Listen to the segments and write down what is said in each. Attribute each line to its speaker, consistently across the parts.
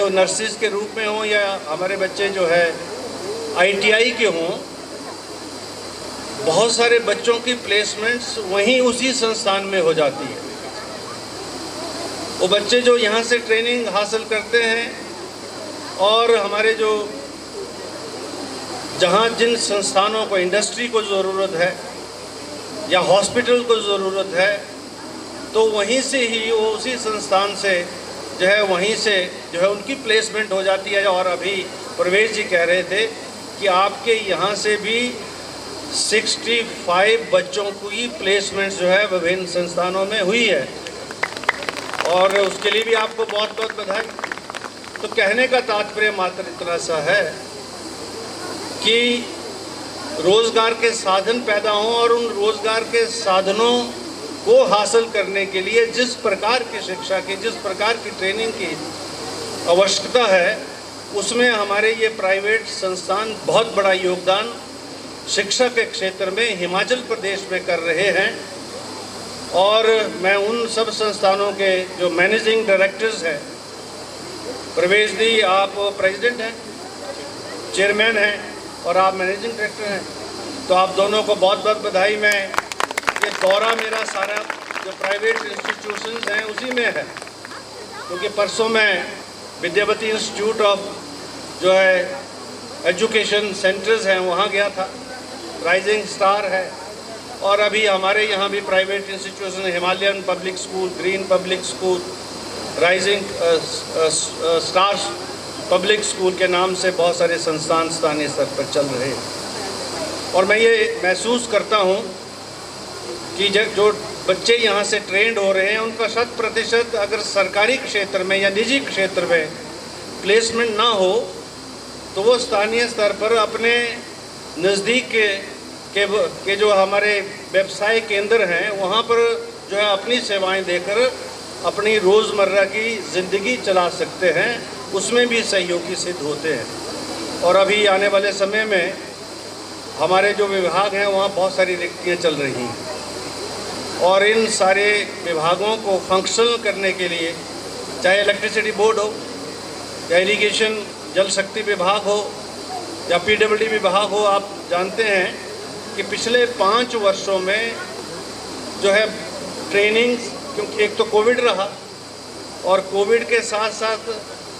Speaker 1: वो नर्सिस के रूप में हों या हमारे बच्चे जो है ITI के हों, बहुत सारे बच्चों की प्लेसमेंट्स वहीं उसी संस्थान में हो जाती है। वो बच्चे जो यहाँ से ट्रेनिंग हासिल करते हैं और हमारे जो जहाँ जिन संस्थानों को, इंडस्ट्री को ज़रूरत है या हॉस्पिटल को ज़रूरत है, तो वहीं से ही वो उसी संस्थान से जो है वहीं से जो है उनकी प्लेसमेंट हो जाती है। और अभी प्रवेश जी कह रहे थे कि आपके यहाँ से भी 65 बच्चों की प्लेसमेंट जो है विभिन्न संस्थानों में हुई है और उसके लिए भी आपको बहुत बहुत बधाई। तो कहने का तात्पर्य मात्र इतना सा है कि रोज़गार के साधन पैदा हों और उन रोज़गार के साधनों को हासिल करने के लिए जिस प्रकार की शिक्षा की, जिस प्रकार की ट्रेनिंग की आवश्यकता है, उसमें हमारे ये प्राइवेट संस्थान बहुत बड़ा योगदान शिक्षा के क्षेत्र में हिमाचल प्रदेश में कर रहे हैं। और मैं उन सब संस्थानों के जो मैनेजिंग डायरेक्टर्स हैं, प्रवेश जी आप प्रेसिडेंट हैं, चेयरमैन हैं और आप मैनेजिंग डायरेक्टर हैं, तो आप दोनों को बहुत बहुत बधाई। मैं ये दौरा मेरा सारा जो प्राइवेट इंस्टीट्यूशंस हैं उसी में है, क्योंकि परसों मैं विद्यावती इंस्टीट्यूट ऑफ जो है एजुकेशन सेंटर्स हैं वहाँ गया था, राइजिंग स्टार है, और अभी हमारे यहाँ भी private institution Himalayan public school, green public school, rising stars public school के नाम से बहुत सारे संस्थान स्थानीय स्तर पर चल रहे हैं। और मैं ये महसूस करता हूँ कि जो बच्चे यहाँ से ट्रेंड हो रहे हैं उनका 100% अगर सरकारी क्षेत्र में या निजी क्षेत्र में प्लेसमेंट ना हो तो वो स्थानीय स्तर पर अपने नज़दीक के जो हमारे व्यवसाय केंद्र हैं वहाँ पर जो है अपनी सेवाएं देकर अपनी रोज़मर्रा की ज़िंदगी चला सकते हैं, उसमें भी सहयोगी सिद्ध होते हैं। और अभी आने वाले समय में हमारे जो विभाग हैं वहाँ बहुत सारी रिक्तियाँ चल रही हैं और इन सारे विभागों को फंक्शनल करने के लिए, चाहे इलेक्ट्रिसिटी बोर्ड हो या इरिगेशन जल शक्ति विभाग हो या PWD विभाग हो, आप जानते हैं कि पिछले 5 वर्षों में जो है ट्रेनिंग, क्योंकि एक तो कोविड रहा और कोविड के साथ साथ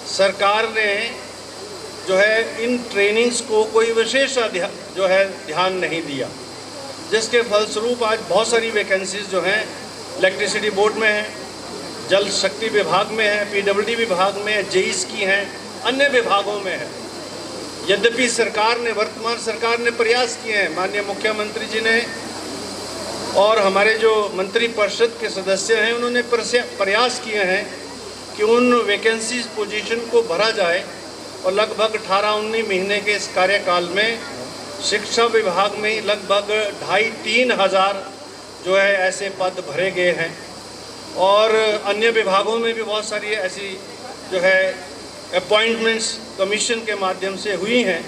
Speaker 1: सरकार ने जो है इन ट्रेनिंग्स को कोई विशेष जो है ध्यान नहीं दिया, जिसके फलस्वरूप आज बहुत सारी वैकेंसीज जो हैं इलेक्ट्रिसिटी बोर्ड में हैं, जल शक्ति विभाग में है, PWD विभाग में है, JEES की हैं, अन्य विभागों में है। यद्यपि वर्तमान सरकार ने प्रयास किए हैं, माननीय मुख्यमंत्री जी ने और हमारे जो मंत्री परिषद के सदस्य हैं उन्होंने प्रयास किए हैं कि उन वैकेंसीज पोजीशन को भरा जाए और लगभग 18-19 महीने के इस कार्यकाल में शिक्षा विभाग में लगभग 2,500-3 हज़ार जो है ऐसे पद भरे गए हैं और अन्य विभागों में भी बहुत सारी ऐसी जो है अपॉइंटमेंट्स कमीशन के माध्यम से हुई हैं।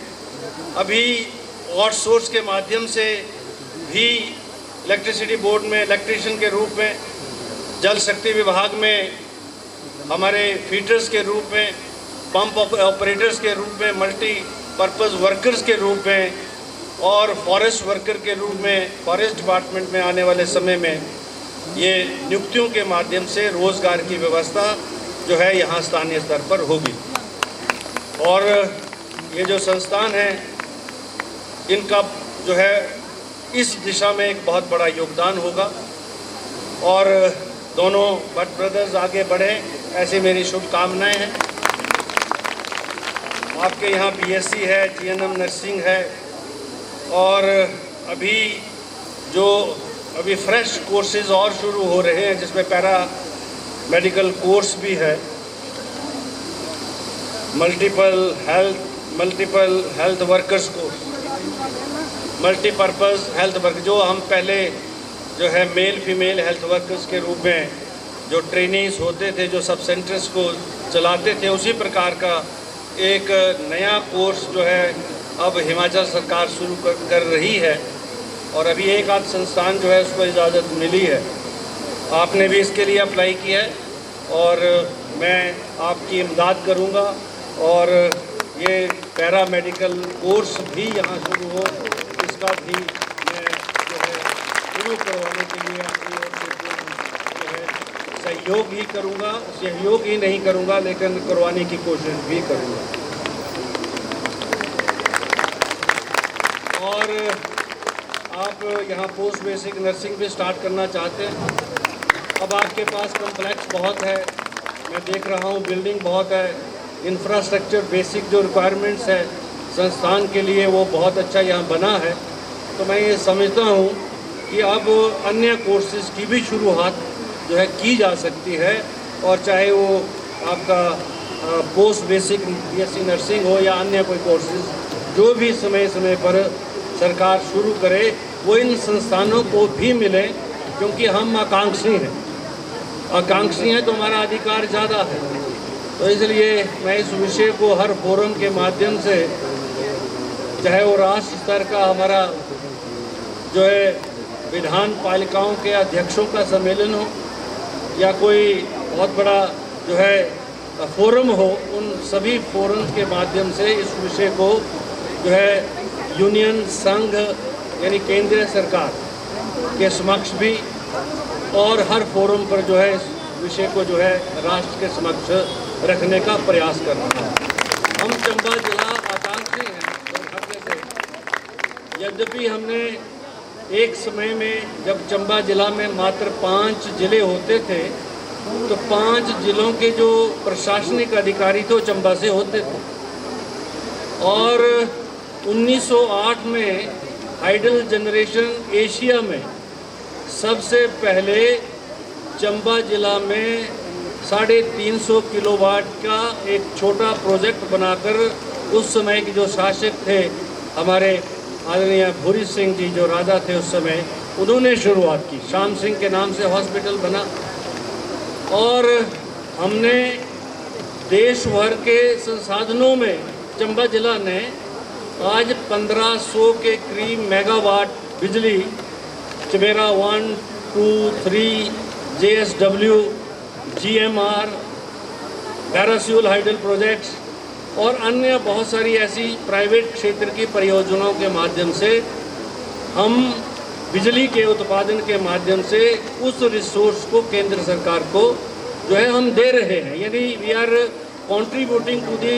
Speaker 1: अभी आउटसोर्स के माध्यम से भी इलेक्ट्रिसिटी बोर्ड में इलेक्ट्रीशियन के रूप में, जल शक्ति विभाग में हमारे फीडर्स के रूप में, पंप ऑपरेटर्स के रूप में, मल्टीपर्पज़ वर्कर्स के रूप में और फॉरेस्ट वर्कर के रूप में फॉरेस्ट डिपार्टमेंट में आने वाले समय में ये नियुक्तियों के माध्यम से रोज़गार की व्यवस्था जो है यहाँ स्थानीय स्तर पर होगी। और ये जो संस्थान हैं इनका जो है इस दिशा में एक बहुत बड़ा योगदान होगा और दोनों भट्ट ब्रदर्स आगे बढ़ें, ऐसी मेरी शुभकामनाएं हैं। आपके यहाँ BSc है, GNM नर्सिंग है और अभी फ्रेश कोर्सेज और शुरू हो रहे हैं जिसमें पैरा मेडिकल कोर्स भी है, multiple health workers course, multipurpose health work, जो हम पहले जो है मेल फीमेल हेल्थ वर्कर्स के रूप में जो ट्रेनिंग्स होते थे, जो सब सेंटर्स को चलाते थे, उसी प्रकार का एक नया कोर्स जो है अब हिमाचल सरकार शुरू कर रही है और अभी एक आध संस्थान जो है उसको इजाज़त मिली है। आपने भी इसके लिए अप्लाई किया है और मैं आपकी इमदाद करूंगा और ये पैरामेडिकल कोर्स भी यहाँ शुरू हो, इसका भी मैं जो है शुरू करवाने के लिए अपनी ओर से जो है सहयोग ही करूँगा, सहयोग ही नहीं करूँगा लेकिन करवाने की कोशिश भी करूँगा। और आप यहाँ पोस्ट बेसिक नर्सिंग भी स्टार्ट करना चाहते हैं। अब आपके पास कम्प्लेक्स बहुत है, मैं देख रहा हूँ बिल्डिंग बहुत है, इंफ्रास्ट्रक्चर बेसिक जो रिक्वायरमेंट्स है संस्थान के लिए वो बहुत अच्छा यहाँ बना है। तो मैं ये समझता हूँ कि अब अन्य कोर्सेज़ की भी शुरुआत जो है की जा सकती है, और चाहे वो आपका पोस्ट बेसिक बीएससी नर्सिंग हो या अन्य कोई कोर्सेज़ जो भी समय समय पर सरकार शुरू करे वो इन संस्थानों को भी मिले, क्योंकि हम आकांक्षी हैं। आकांक्षी हैं तो हमारा अधिकार ज़्यादा है। तो इसलिए मैं इस विषय को हर फोरम के माध्यम से, चाहे वो राष्ट्र स्तर का हमारा जो है विधान पालिकाओं के अध्यक्षों का सम्मेलन हो या कोई बहुत बड़ा जो है फोरम हो, उन सभी फोरम के माध्यम से इस विषय को जो है यूनियन संघ यानी केंद्रीय सरकार के समक्ष भी और हर फोरम पर जो है इस विषय को जो है राष्ट्र के समक्ष रखने का प्रयास कर रहा है। हम चंबा जिला आकांक्षी हैं दुर्भाग्य से, यद्यपि हमने एक समय में जब चंबा जिला में मात्र 5 जिले होते थे तो 5 जिलों के जो प्रशासनिक अधिकारी थे चंबा से होते थे, और 1908 में हाइडल जनरेशन एशिया में सबसे पहले चंबा जिला में 350 किलोवाट का एक छोटा प्रोजेक्ट बनाकर उस समय के जो शासक थे हमारे आदरणीय भूरी सिंह जी जो राजा थे उस समय, उन्होंने शुरुआत की। श्याम सिंह के नाम से हॉस्पिटल बना और हमने देश भर के संसाधनों में चंबा जिला ने आज 1500 के करीब मेगावाट बिजली चमेरा 1, 2, 3, JSW, GMR, पैरास्यूल हाइडल प्रोजेक्ट्स और अन्य बहुत सारी ऐसी प्राइवेट क्षेत्र की परियोजनाओं के माध्यम से हम बिजली के उत्पादन के माध्यम से उस रिसोर्स को केंद्र सरकार को जो है हम दे रहे हैं। यानी we are contributing to the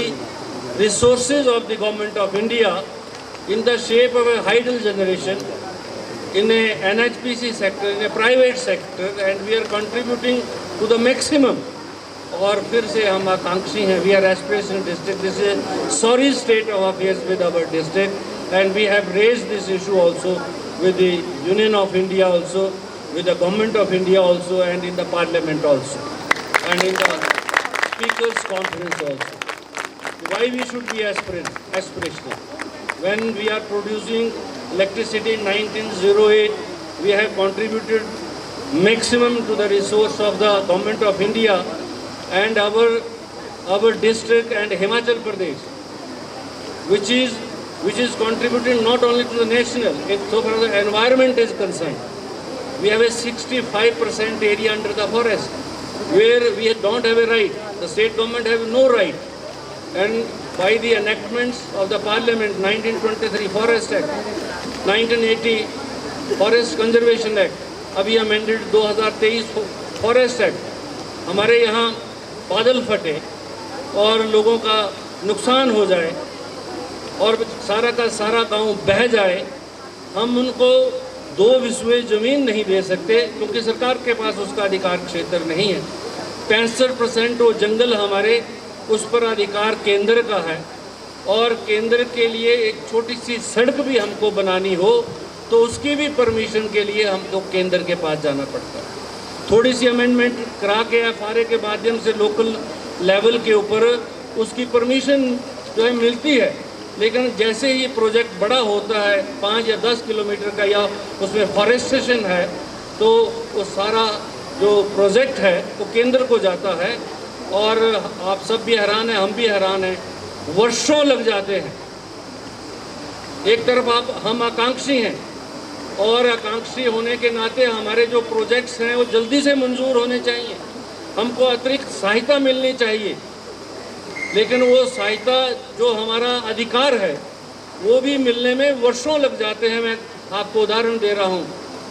Speaker 1: resources of the government of India in the shape of a hydel generation in a NHPC sector, in a private sector, and we are contributing to the maximum. और फिर से हम आकांक्षी हैं, we are aspirational district, this is sorry state of affairs with our district, and we have raised this issue also with the Union of India also, with the Government of India also, and in the Parliament also, and in the Speakers' Conference also. Why we should be aspirational? When we are producing electricity in 1908, we have contributed maximum to the resource of the Government of India, and our district and Himachal Pradesh, which is contributing not only to the national, so far as the environment is concerned. We have a 65% area under the forest, where we don't have a right. The state government have no right. And by the enactments of the Parliament, 1923 Forest Act, 1980 Forest Conservation Act, अभी amended 2023 Forest Act, हमारे यहाँ बादल फटे और लोगों का नुकसान हो जाए और सारा का सारा गांव बह जाए, हम उनको 2 विस्वे ज़मीन नहीं दे सकते क्योंकि सरकार के पास उसका अधिकार क्षेत्र नहीं है। 65% वो जंगल हमारे, उस पर अधिकार केंद्र का है, और केंद्र के लिए एक छोटी सी सड़क भी हमको बनानी हो तो उसकी भी परमिशन के लिए हमको केंद्र के पास जाना पड़ता है। थोड़ी सी अमेंडमेंट करा के FRA के माध्यम से लोकल लेवल के ऊपर उसकी परमिशन जो है मिलती है, लेकिन जैसे ही प्रोजेक्ट बड़ा होता है 5 या 10 किलोमीटर का या उसमें फॉरेस्टेशन है तो वो सारा जो प्रोजेक्ट है वो केंद्र को जाता है, और आप सब भी हैरान हैं, हम भी हैरान हैं, वर्षों लग जाते हैं। एक तरफ हम आकांक्षी हैं और आकांक्षी होने के नाते हमारे जो प्रोजेक्ट्स हैं वो जल्दी से मंजूर होने चाहिए। हमको अतिरिक्त
Speaker 2: सहायता मिलनी चाहिए, लेकिन वो सहायता जो हमारा अधिकार है वो भी मिलने में वर्षों लग जाते हैं। मैं आपको उदाहरण दे रहा हूँ,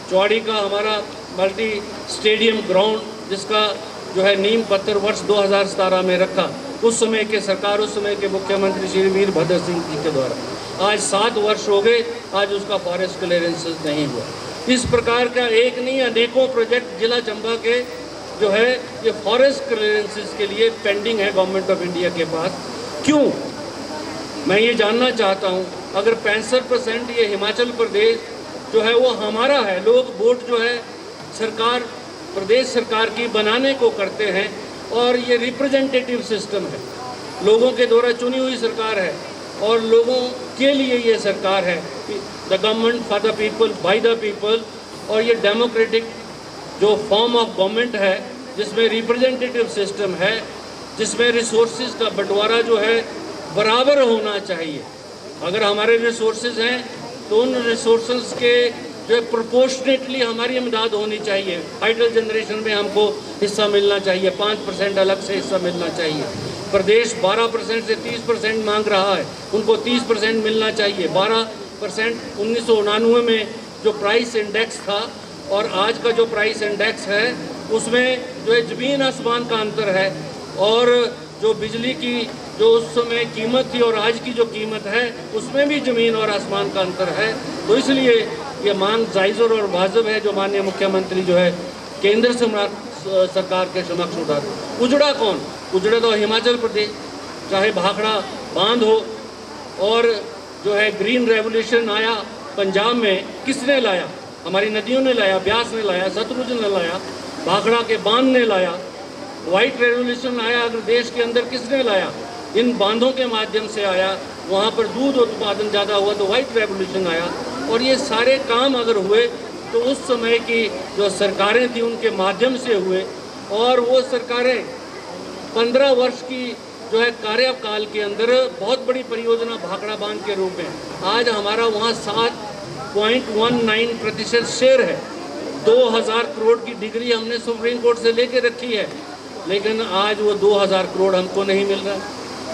Speaker 2: चौड़ी का हमारा मल्टी स्टेडियम ग्राउंड जिसका जो है नींव पत्थर वर्ष 2017 में रखा, उस समय के सरकार, उस समय के मुख्यमंत्री श्री वीरभद्र सिंह जी के द्वारा, आज 7 वर्ष हो गए, आज उसका फॉरेस्ट क्लियरेंस नहीं हुआ। इस प्रकार का एक नहीं अनेकों प्रोजेक्ट जिला चंबा के जो है ये फॉरेस्ट क्लियरेंसेस के लिए पेंडिंग है गवर्नमेंट ऑफ इंडिया के पास। क्यों, मैं ये जानना चाहता हूँ। अगर 65% ये हिमाचल प्रदेश जो है वो हमारा है, लोग वोट जो है सरकार, प्रदेश सरकार की बनाने को करते हैं, और ये रिप्रेजेंटेटिव सिस्टम है, लोगों के द्वारा चुनी हुई सरकार है और लोगों के लिए ये सरकार है, the government for the people by the people. और ये डेमोक्रेटिक जो फॉर्म ऑफ गवर्नमेंट है जिसमें रिप्रेजेंटेटिव सिस्टम है, जिसमें रिसोर्सेज का बंटवारा जो है बराबर होना चाहिए। अगर हमारे रिसोर्सेज हैं तो उन रिसोर्सेज के जो है प्रोपोर्शनेटली हमारी इमदाद होनी चाहिए। हाइडल जनरेशन में हमको हिस्सा मिलना चाहिए, 5% अलग से हिस्सा मिलना चाहिए। प्रदेश 12% से 30% मांग रहा है, उनको 30% मिलना चाहिए। 12% 1999 में जो प्राइस इंडेक्स था और आज का जो प्राइस इंडेक्स है उसमें जो है ज़मीन आसमान का अंतर है, और जो बिजली की जो उस समय कीमत थी और आज की जो कीमत है उसमें भी ज़मीन और आसमान का अंतर है। तो इसलिए ये मांग जायज़ और वाजिब है जो माननीय मुख्यमंत्री जो है केंद्र सरकार के समक्ष उठा। उजड़ा कौन? उजड़ा तो हिमाचल प्रदेश, चाहे भाखड़ा बांध हो और जो है ग्रीन रेवोल्यूशन आया पंजाब में, किसने लाया? हमारी नदियों ने लाया, ब्यास ने लाया, सतलुज ने लाया, भाखड़ा के बांध ने लाया। वाइट रेवोल्यूशन आया अगर देश के अंदर, किसने लाया? इन बांधों के माध्यम से आया। वहाँ पर दूध उत्पादन ज़्यादा हुआ तो वाइट रेवोल्यूशन आया। और ये सारे काम अगर हुए तो उस समय की जो सरकारें थी उनके माध्यम से हुए, और वो सरकारें 15 वर्ष की जो है कार्यकाल के अंदर बहुत बड़ी परियोजना भाखड़ा बांध के रूप में, आज हमारा वहाँ 7.19% शेयर है। 2000 करोड़ की डिग्री हमने सुप्रीम कोर्ट से लेके रखी है, लेकिन आज वो 2000 करोड़ हमको नहीं मिल रहा,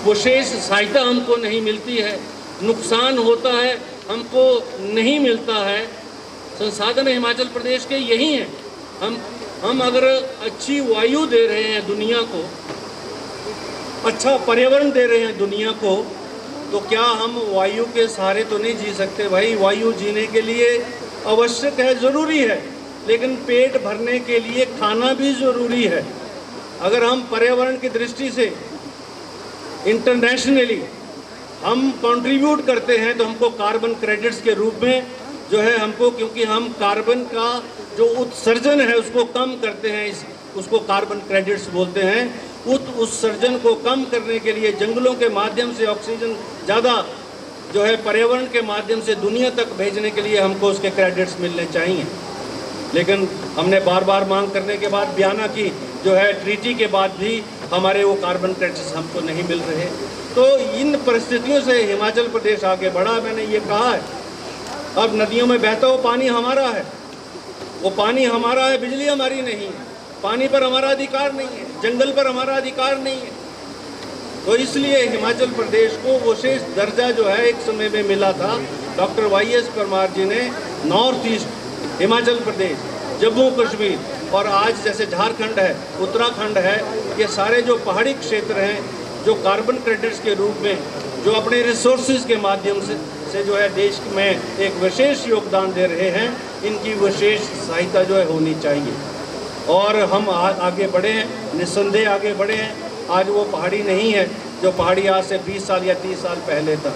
Speaker 2: वो शेष सहायता हमको नहीं मिलती है, नुकसान होता है हमको नहीं मिलता है। संसाधन हिमाचल प्रदेश के यही हैं। हम अगर अच्छी वायु दे रहे हैं दुनिया को, अच्छा पर्यावरण दे रहे हैं दुनिया को, तो क्या हम वायु के सहारे तो नहीं जी सकते? भाई, वायु जीने के लिए आवश्यक है, ज़रूरी है, लेकिन पेट भरने के लिए खाना भी ज़रूरी है। अगर हम पर्यावरण की दृष्टि से इंटरनेशनली हम कंट्रीब्यूट करते हैं तो हमको कार्बन क्रेडिट्स के रूप में जो है हमको, क्योंकि हम कार्बन का जो उत्सर्जन है उसको कम करते हैं, उसको कार्बन क्रेडिट्स बोलते हैं। उत्सर्जन को कम करने के लिए जंगलों के माध्यम से ऑक्सीजन ज़्यादा जो है पर्यावरण के माध्यम से दुनिया तक भेजने के लिए हमको उसके क्रेडिट्स मिलने चाहिए। लेकिन हमने बार बार मांग करने के बाद, बयाना की जो है ट्रीटी के बाद भी हमारे वो कार्बन क्रेडिट्स हमको नहीं मिल रहे। तो इन परिस्थितियों से हिमाचल प्रदेश आगे बढ़ा। मैंने ये कहा है, अब नदियों में बहता हुआ पानी हमारा है, वो पानी हमारा है, बिजली हमारी नहीं है, पानी पर हमारा अधिकार नहीं है, जंगल पर हमारा अधिकार नहीं है। तो इसलिए हिमाचल प्रदेश को विशेष दर्जा जो है एक समय में मिला था। डॉक्टर YS परमार जी ने नॉर्थ ईस्ट हिमाचल प्रदेश, जम्मू कश्मीर और आज जैसे झारखंड है, उत्तराखंड है, ये सारे जो पहाड़ी क्षेत्र हैं जो कार्बन क्रेडिट्स के रूप में जो अपने रिसोर्सेज के माध्यम से जो है देश में एक विशेष योगदान दे रहे हैं, इनकी विशेष सहायता जो है होनी चाहिए। और हम आगे बढ़े हैं, निस्संदेह आगे बढ़े हैं। आज वो पहाड़ी नहीं है जो पहाड़ी आज से 20 साल या 30 साल पहले था।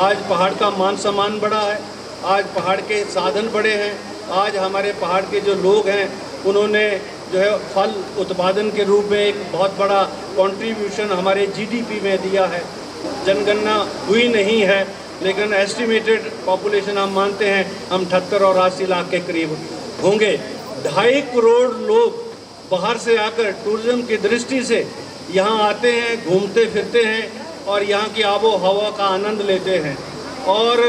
Speaker 2: आज पहाड़ का मान सम्मान बढ़ा है, आज पहाड़ के साधन बढ़े हैं, आज हमारे पहाड़ के जो लोग हैं उन्होंने जो है फल उत्पादन के रूप में एक बहुत बड़ा कंट्रीब्यूशन हमारे GDP में दिया है। जनगणना हुई नहीं है, लेकिन एस्टिमेटेड पॉपुलेशन हम मानते हैं हम 78 और 80 लाख के करीब होंगे। 2.5 करोड़ लोग बाहर से आकर टूरिज्म की दृष्टि से यहाँ आते हैं, घूमते फिरते हैं और यहाँ की आबो हवा का आनंद लेते हैं। और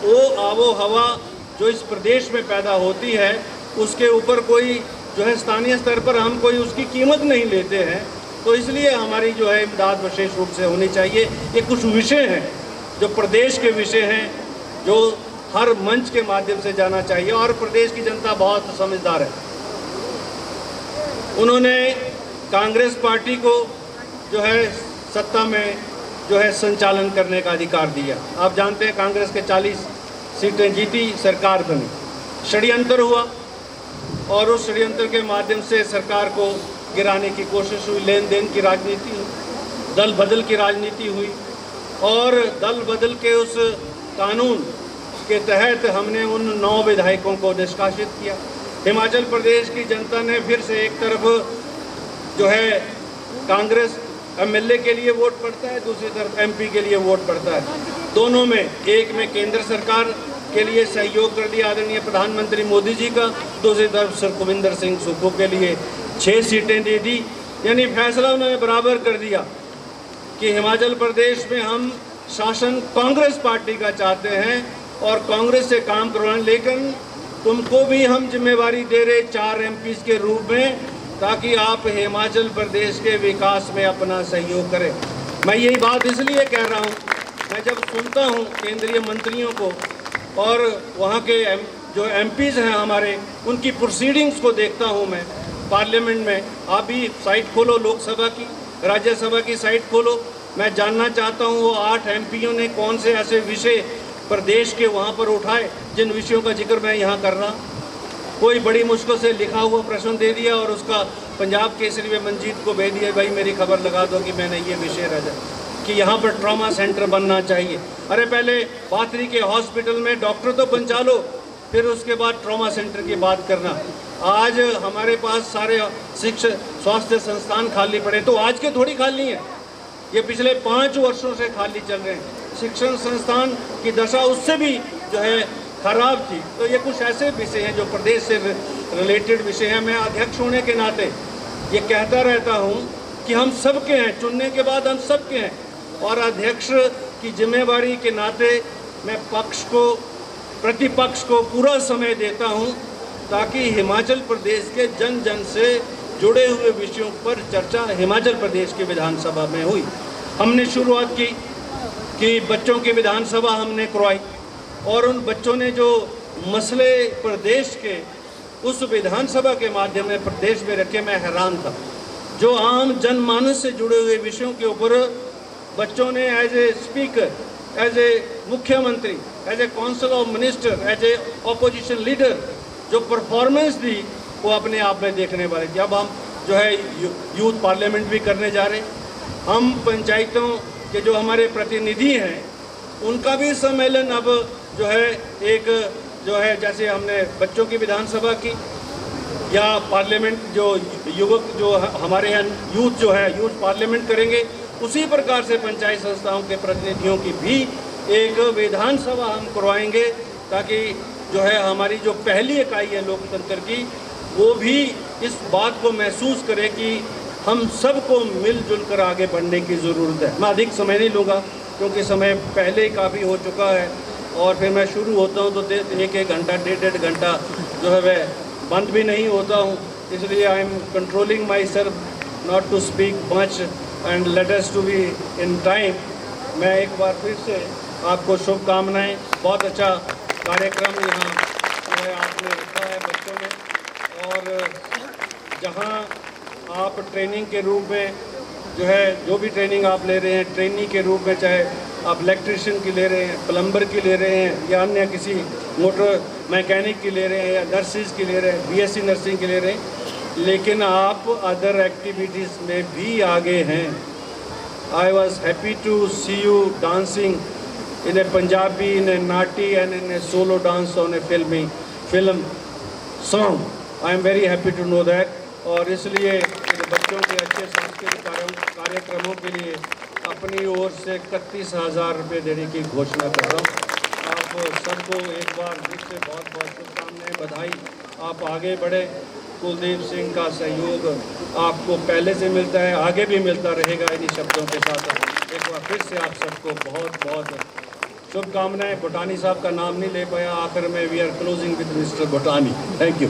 Speaker 2: वो आबो हवा जो इस प्रदेश में पैदा होती है उसके ऊपर कोई जो है स्थानीय स्तर पर हम कोई उसकी कीमत नहीं लेते हैं।
Speaker 1: तो इसलिए हमारी जो है इमदाद विशेष रूप से होनी चाहिए। ये कुछ विषय हैं जो प्रदेश के विषय हैं, जो हर मंच के माध्यम से जाना चाहिए, और प्रदेश की जनता बहुत समझदार है। उन्होंने कांग्रेस पार्टी को जो है सत्ता में जो है संचालन करने का अधिकार दिया। आप जानते हैं कांग्रेस के 40 सीटें जीती, सरकार बनी, षड्यंत्र हुआ और उस षड्यंत्र के माध्यम से सरकार को गिराने की कोशिश हुई, लेन देन की राजनीति हुई, दल बदल की राजनीति हुई, और दल बदल के उस कानून के तहत हमने उन 9 विधायकों को निष्कासित किया। हिमाचल प्रदेश की जनता ने फिर से एक तरफ जो है कांग्रेस एमएलए के लिए वोट पड़ता है, दूसरी तरफ एमपी के लिए वोट पड़ता है। दोनों में, एक में केंद्र सरकार के लिए सहयोग कर दिया आदरणीय प्रधानमंत्री मोदी जी का, दूसरी तरफ सुखविंदर सिंह सुक्खू के लिए 6 सीटें दे दी। यानी फैसला उन्होंने बराबर कर दिया कि हिमाचल प्रदेश में हम शासन कांग्रेस पार्टी का चाहते हैं और कांग्रेस से काम करवाएं, लेकिन तुमको भी हम जिम्मेवारी दे रहे 4 एमपीज़ के रूप में, ताकि आप हिमाचल प्रदेश के विकास में अपना सहयोग करें। मैं यही बात इसलिए कह रहा हूँ, मैं जब सुनता हूँ केंद्रीय मंत्रियों को और वहाँ के जो एमपीज़ हैं हमारे, उनकी प्रोसीडिंग्स को देखता हूँ मैं पार्लियामेंट में। आप भी साइट खोलो, लोकसभा की, राज्यसभा की साइट खोलो। मैं जानना चाहता हूँ वो 8 एमपीओं ने कौन से ऐसे विषय प्रदेश के वहाँ पर उठाए जिन विषयों का जिक्र मैं यहाँ कर रहा। कोई बड़ी मुश्किल से लिखा हुआ प्रश्न दे दिया और उसका पंजाब केसरी में मंजीत को भेज दिया, भाई मेरी खबर लगा दो कि मैंने ये विषय रहा कि यहाँ पर ट्रॉमा सेंटर बनना चाहिए। अरे पहले बातरी के हॉस्पिटल में डॉक्टर तो पहुँचा लो, फिर उसके बाद ट्रॉमा सेंटर की बात करना। आज हमारे पास सारे स्वास्थ्य संस्थान खाली पड़े, तो आज के थोड़ी खाली हैं, ये पिछले 5 वर्षों से खाली चल रहे हैं। शिक्षण संस्थान की दशा उससे भी जो है खराब थी। तो ये कुछ ऐसे विषय हैं जो प्रदेश से रिलेटेड विषय हैं। मैं अध्यक्ष होने के नाते ये कहता रहता हूँ कि हम सबके हैं, चुनने के बाद हम सबके हैं, और अध्यक्ष की जिम्मेवारी के नाते मैं पक्ष को, प्रतिपक्ष को पूरा समय देता हूँ ताकि हिमाचल प्रदेश के जन जन से जुड़े हुए विषयों पर चर्चा हिमाचल प्रदेश की विधानसभा में हुई। हमने शुरुआत की कि बच्चों की विधानसभा हमने करवाई, और उन बच्चों ने जो मसले प्रदेश के उस विधानसभा के माध्यम में प्रदेश में रखे, मैं हैरान था। जो आम जनमानस से जुड़े हुए विषयों के ऊपर बच्चों ने as a speaker, as a मुख्यमंत्री, as a council of minister, as a opposition leader जो परफॉर्मेंस दी वो अपने आप में देखने वाले थी। अब हम जो है यूथ पार्लियामेंट भी करने जा रहे हैं। हम पंचायतों के जो हमारे प्रतिनिधि हैं उनका भी सम्मेलन अब जो है एक जो है, जैसे हमने बच्चों की विधानसभा की या पार्लियामेंट जो युवक जो हमारे यहाँ यूथ जो है यूथ पार्लियामेंट करेंगे, उसी प्रकार से पंचायत संस्थाओं के प्रतिनिधियों की भी एक विधानसभा हम करवाएंगे, ताकि जो है हमारी जो पहली इकाई है लोकतंत्र की, वो भी इस बात को महसूस करे कि हम सबको मिलजुल कर आगे बढ़ने की ज़रूरत है। मैं अधिक समय नहीं लूँगा क्योंकि समय पहले ही काफ़ी हो चुका है, और फिर मैं शुरू होता हूँ तो 1-1 घंटा, 1.5 घंटा जो है वह बंद भी नहीं होता हूँ। इसलिए I am controlling myself not to speak much and let us to be in time. मैं एक बार फिर से आपको शुभकामनाएँ। बहुत अच्छा कार्यक्रम यहाँ जो है आपने रखा है बच्चों में, और जहाँ आप ट्रेनिंग के रूप में जो है जो भी ट्रेनिंग आप ले रहे हैं, ट्रेनी के रूप में, चाहे आप इलेक्ट्रिशियन की ले रहे हैं, प्लम्बर की ले रहे हैं, या अन्य किसी मोटर मैकेनिक की ले रहे हैं, या नर्सिस की ले रहे हैं, बीएससी नर्सिंग की ले रहे हैं, लेकिन आप अदर एक्टिविटीज़ में भी आगे हैं। I was happy to see you dancing in a Punjabi, in a Nati and in a solo dance on a film song. I am very happy to know that. और इसलिए बच्चों के अच्छे सांस्कृतिक कार्यक्रमों के लिए अपनी ओर से 31,000 रुपये देने की घोषणा कर रहा हूँ। आप सबको एक बार फिर से बहुत बहुत शुभकामनाएं, बधाई। आप आगे बढ़े। कुलदीप सिंह का सहयोग आपको पहले से मिलता है, आगे भी मिलता रहेगा इन्हीं शब्दों के साथ। एक बार फिर से आप सबको बहुत बहुत शुभकामनाएं। भूटानी साहब का नाम नहीं ले पाया आखिर में। We are closing with mister Bhutani. Thank you.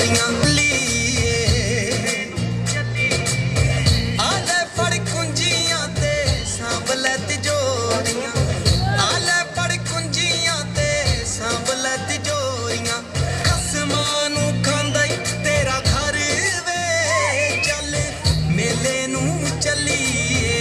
Speaker 3: जोड़ियां लिए आले पड़ कुंजियां ते सांभले तिजोरियां आले पड़ कुंजियां ते सांभले तिजोरियां आसमानू खांदा ई तेरा घर वे चल मेले नू चलिए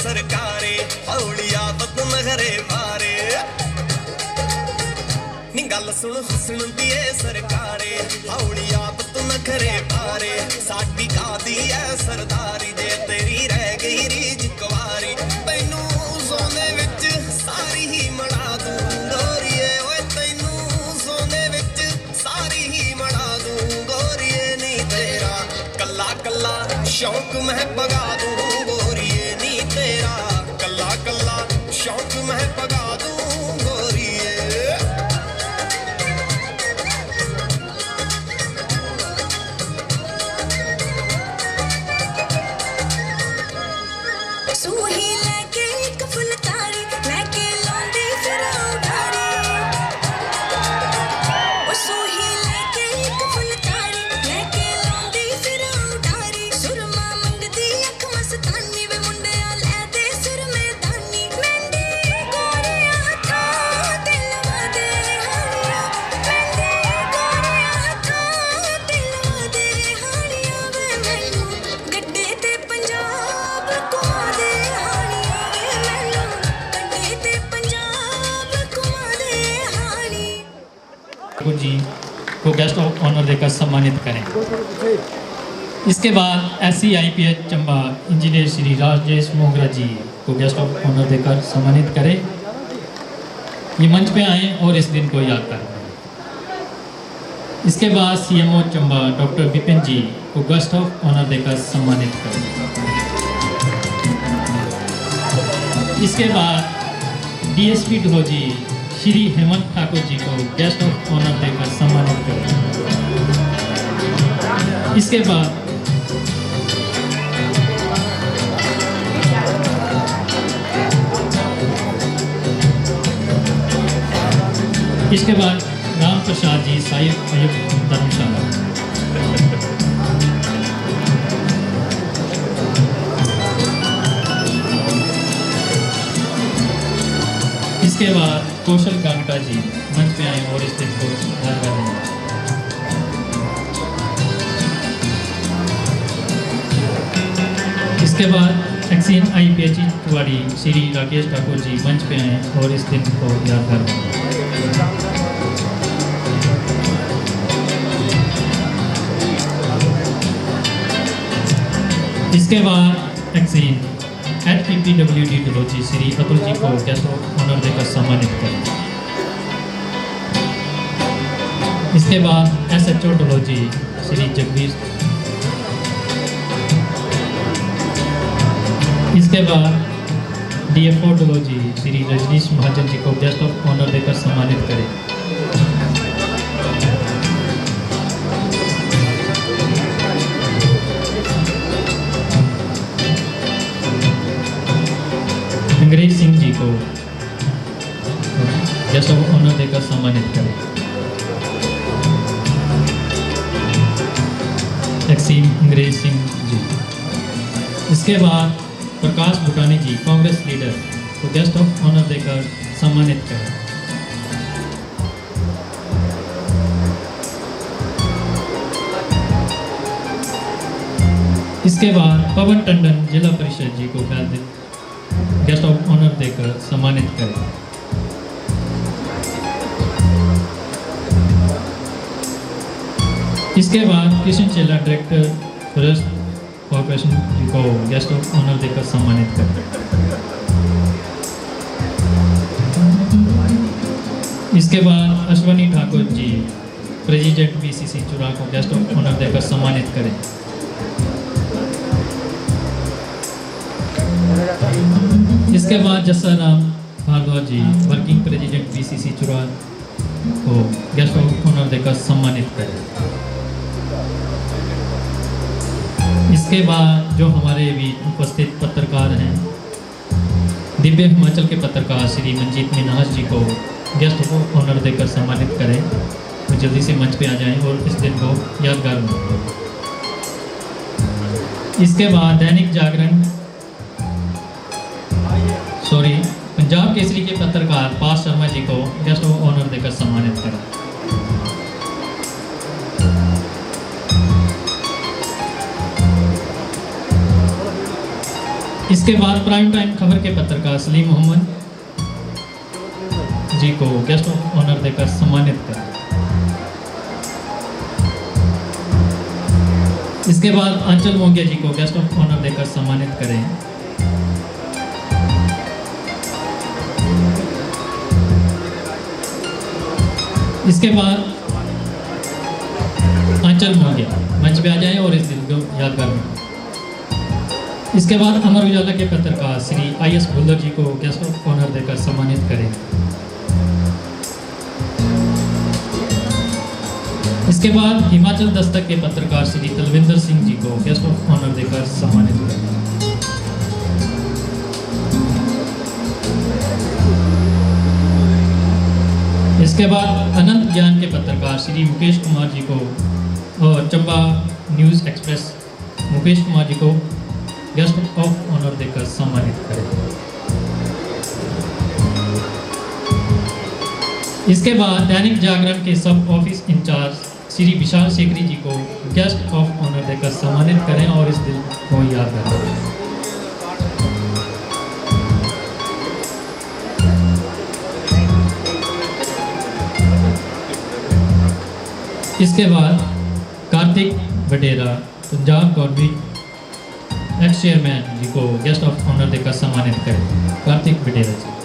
Speaker 3: सरकारे हौलिया बदनगरे मारे निंगा गल सुन हुस्न दिए सरकारे हौली आप तू नखरे पारे साडी कादी है सरदारी जे तेरी रह गई रीज कुवारी तैनू सोने विच सारी ही मना दूं गोरिए ओए तैनू सोने विच सारी ही मना दूं गोरिए नी तेरा कल्ला कल्ला शौक मैं पगा दूं गोरिए नी तेरा कल्ला कल्ला शौक मैं पगा दूं गोरिए
Speaker 4: सूही लेके एक फुलकारी लेके लौंदी फिर उड़ारी ओ सूही लेके एक फुलकारी लेके लौंदी फिर उड़ारी सुरमा मंगदी अख मस्तानी वे मुंडिया ले दे सुर में दानी मेंदी गोरिया हथा दिलवा दे हानिया मेंदी गोरिया हथा दिलवा दे हानिया वे मैनू गड्डे ते पंजाब घुमा दे हानिया वे मैनू गड्डे ते पंजाब घुमा दे हानी
Speaker 5: ठाकुर जी को गेस्ट ऑफ ऑनर देकर सम्मानित करें। इसके बाद SCIPH चंबा इंजीनियर श्री राजेश मोगरा जी को गेस्ट ऑफ ऑनर देकर सम्मानित करें। ये मंच पे आए और इस दिन को याद करें। इसके बाद CMO चंबा डॉक्टर विपिन जी को गेस्ट ऑफ ऑनर देकर सम्मानित करें। इसके बाद DSP ढोजी श्री हेमंत ठाकुर जी को गेस्ट ऑफ ऑनर देकर सम्मानित करें। इसके बाद राम प्रसाद जी साहिब आयुक्त धर्मशाला। इसके बाद कौशल गांगटा जी मंच पे आए और इस दिन को याद कर रहे हैं। इसके बाद XCN-IPH तिवारी श्री राकेश ठाकुर जी मंच पे आए और इस दिन को याद कर रहे हैं। इसके बाद PPWD डलोजी श्री अतुल जी को गेस्ट ऑफ ऑनर देकर सम्मानित करें। इसके बाद SHO डलोजी श्री जगदीश। इसके बाद DFO डलोजी श्री रजनीश महाजन जी को गेस्ट ऑफ ऑनर देकर सम्मानित करें। अंग्रेज सिंह जी को गेस्ट ऑफ ऑनर देकर सम्मानित करें। अंग्रेज सिंह जी। इसके बाद प्रकाश भूटानी जी कांग्रेस लीडर को गेस्ट ऑफ ऑनर देकर सम्मानित करें। इसके बाद पवन टंडन जिला परिषद जी को गेस्ट ऑफ ऑनर देकर सम्मानित करें। इसके बाद किशन चेला डायरेक्टर फॉरेस्ट कॉर्पोरेशन को गेस्ट ऑफ ऑनर देकर सम्मानित करें। इसके बाद अश्वनी ठाकुर जी प्रेसिडेंट BCC चुरा को गेस्ट ऑफ ऑनर देकर सम्मानित करें। इसके बाद जस्साराम भारद्वाज जी वर्किंग प्रेसिडेंट BCC चुरा को गेस्ट ऑफ ऑनर देकर सम्मानित करें। इसके बाद जो हमारे भी उपस्थित पत्रकार हैं, दिव्य हिमाचल के पत्रकार श्री मंजीत मिन्हास जी को गेस्ट ऑफ ऑनर देकर सम्मानित करें। तो जल्दी से मंच पे आ जाएं और इस दिन को यादगार बनाएं। इसके बाद दैनिक जागरण पंजाब केसरी के पत्रकार पास शर्मा जी को गेस्ट ऑफ ऑनर देकर सम्मानित करें। इसके बाद प्राइम टाइम खबर के पत्रकार सलीम मोहम्मद जी को गेस्ट ऑफ ऑनर देकर सम्मानित करें। इसके बाद आंचल मोंगिया जी को गेस्ट ऑफ ऑनर देकर सम्मानित करें। इसके बाद आंचल मोंगिया मंच पे आ जाएं और इस दिन को यादगार में। इसके बाद अमर उजाला के पत्रकार श्री IS भुल्लर जी को गेस्ट ऑफ ऑनर देकर सम्मानित करें। इसके बाद हिमाचल दस्तक के पत्रकार श्री तलविंदर सिंह जी को गेस्ट ऑफ ऑनर देकर सम्मानित करें। इसके बाद अनंत ज्ञान के पत्रकार श्री मुकेश कुमार जी को और चंबा न्यूज़ एक्सप्रेस मुकेश कुमार जी को गेस्ट ऑफ ऑनर देकर सम्मानित करें। इसके बाद दैनिक जागरण के सब ऑफिस इंचार्ज श्री विशाल शेखरी जी को गेस्ट ऑफ ऑनर देकर सम्मानित करें और इस दिन को याद करें। इसके बाद कार्तिक वडेरा पंजाब गवर्नमेंट एक्स चेयरमैन जी को गेस्ट ऑफ ऑनर देकर सम्मानित करें। कार्तिक वडेरा जी।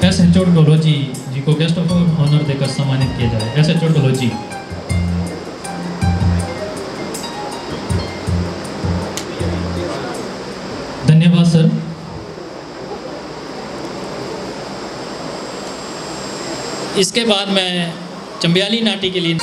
Speaker 5: SHO डोलोजी जी को गेस्ट ऑफ ऑनर देकर सम्मानित किया जाए। SHO डोलोजी। धन्यवाद सर। इसके बाद मैं चंबियाली नाटी के लिए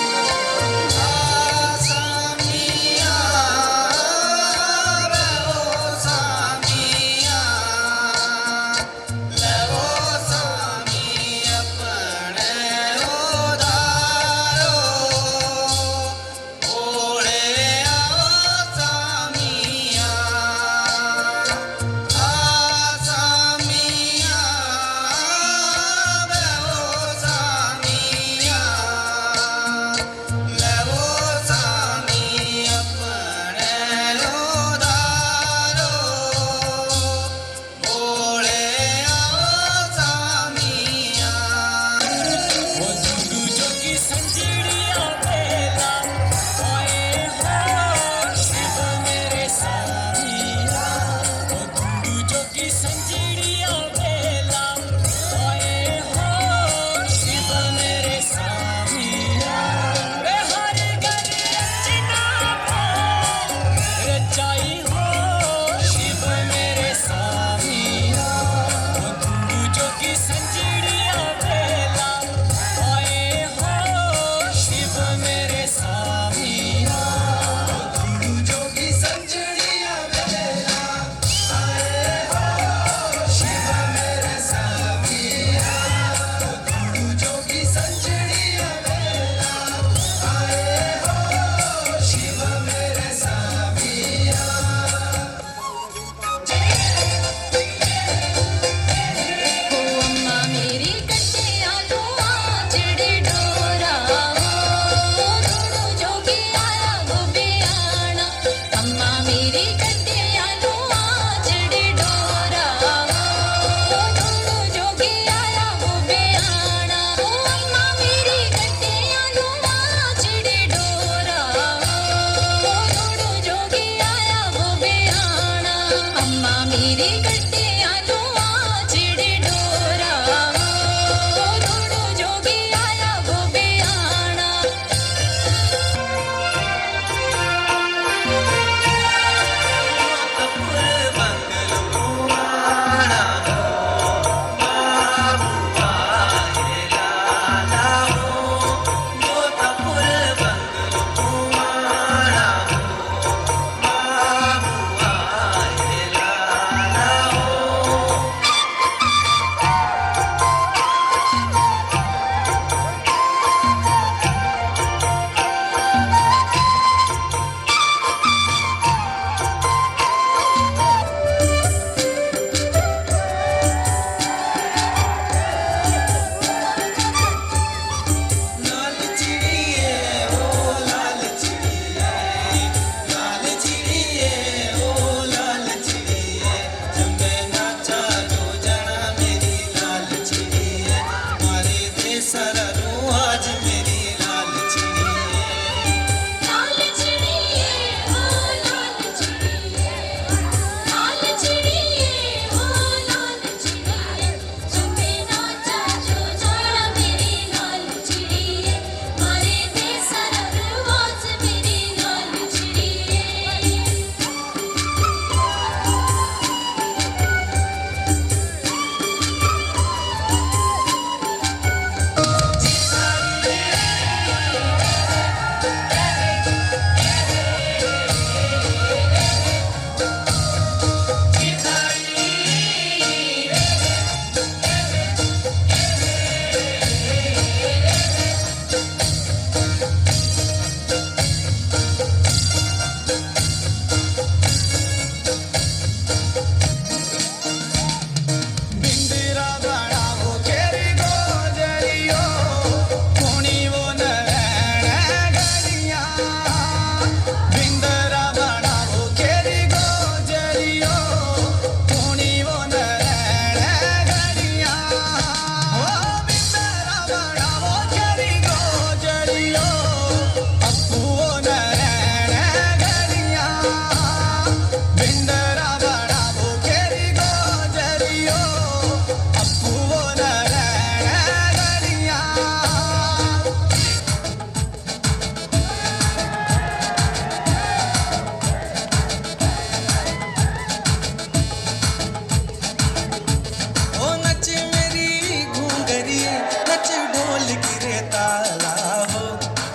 Speaker 3: ताला हो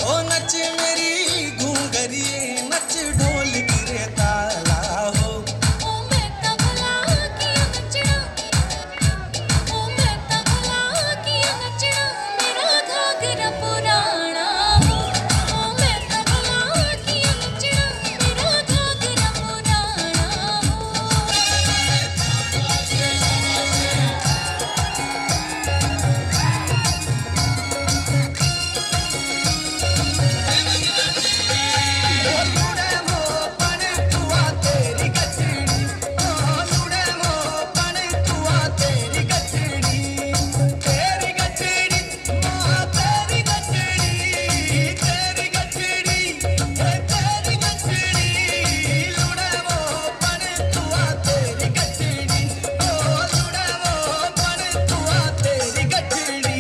Speaker 3: ओ नच मेरी घूंघरिए नच ढोल गिरे ताला हो
Speaker 4: ओ मैं तबला किया नचना ओ मैं तबला किया नचना मेरा घाघरा पुराना हो ओ मैं तबला किया नचना मेरा घाघरा पुराना हो
Speaker 3: लुड़े मो पने तुआ तेरी गठड़ी ओ लुड़े मो पने तुआ तेरी गठड़ी मां तेरी गठड़ी तेरी गठड़ी लुड़े मो पने तुआ तेरी गठड़ी ओ लुड़े मो पने तुआ तेरी गठड़ी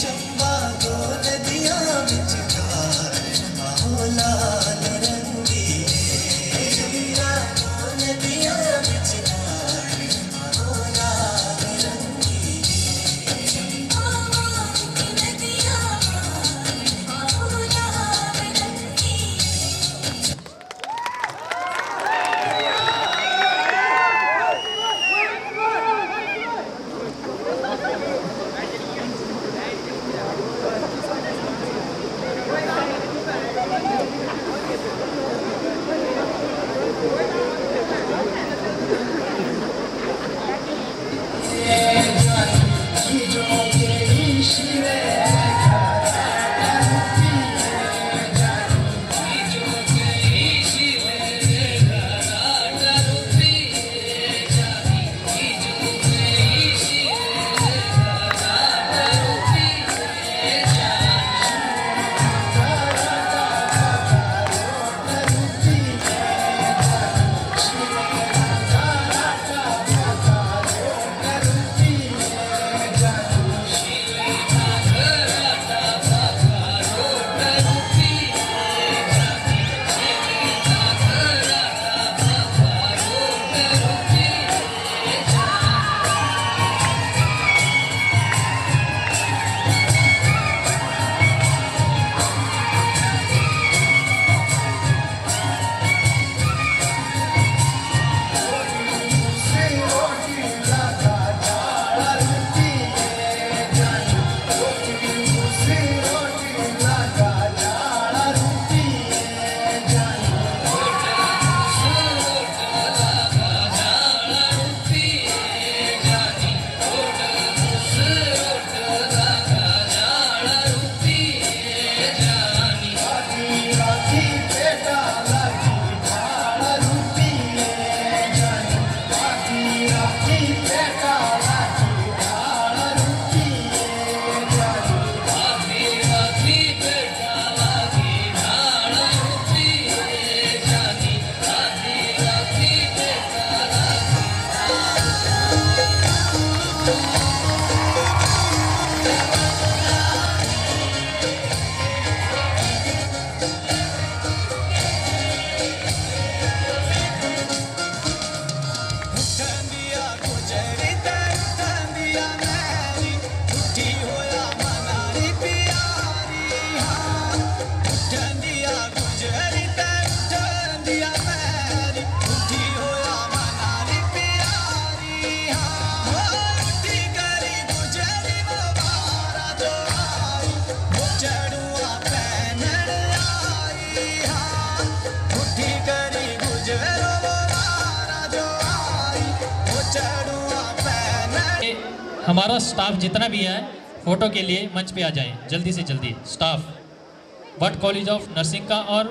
Speaker 3: चंबा दो नदियां विचकार आओ लाल रंगी चंबा दो नदियां विचकार आओ लाल रंगी
Speaker 4: नदियां आओ लाल रंगी
Speaker 5: हमारा स्टाफ जितना भी है फोटो के लिए मंच पे आ जाए जल्दी से जल्दी। Staff Bhatt college of nursing का और